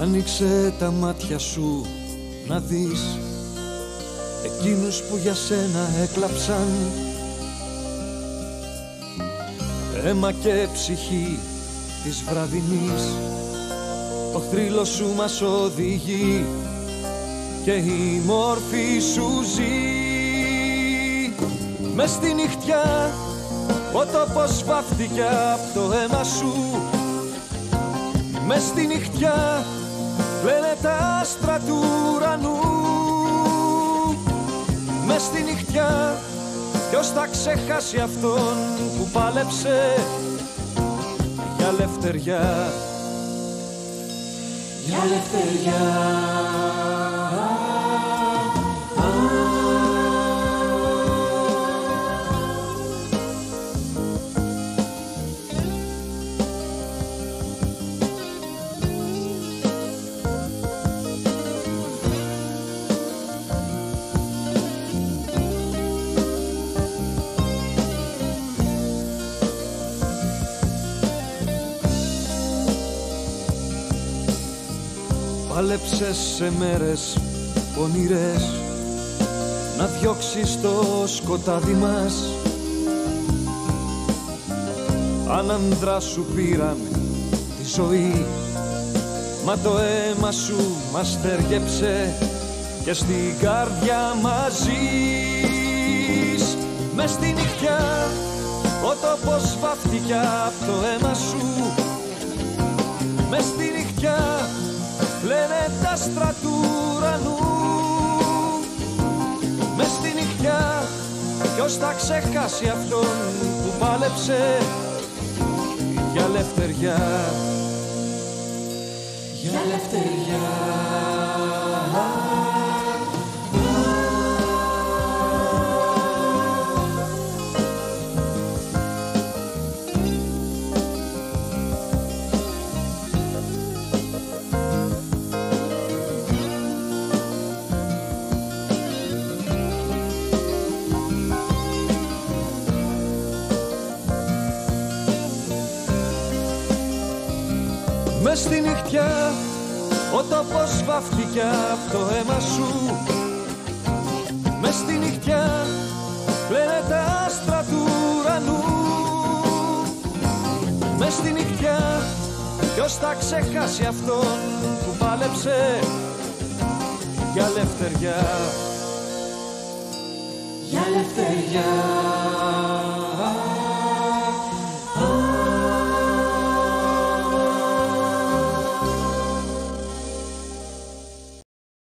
Άνοιξε τα μάτια σου να δεις εκείνους που για σένα έκλαψαν. Αίμα και ψυχή της βραδινής, το θρύλο σου μας οδηγεί και η μόρφη σου ζει. Μες στη νυχτιά ο τόπος βάφτηκε απ' το αίμα σου. Μες στη νυχτιά λένε τα άστρα του ουρανού. Μες στη νυχτιά ποιος θα ξεχάσει αυτόν που πάλεψε για ελευθεριά. Για ελευθεριά. Πάλεψες σε μέρες πονηρές να διώξεις το σκοτάδι μας. Αν ανδρά σου πήραν τη ζωή, μα το αίμα σου μας στέργεψε και στην καρδιά μας ζεις. Μες στη νυχτιά ο τόπος βάφτηκε απ' το αίμα σου. Μες στη νυχτιά λένε τα άστρα του ουρανού. Μες στη νυχτιά ποιος θα ξεχάσει αυτόν που πάλεψε για ελευθεριά. Για ελευθεριά. Μες στη νυχτιά ο τόπος βάφτηκε απ' το αίμα σου. Μες στη νυχτιά λένε τα άστρα του ουρανού. Μες στη νυχτιά ποιος θα ξεχάσει αυτόν που πάλεψε για ελευθεριά. Για ελευθεριά.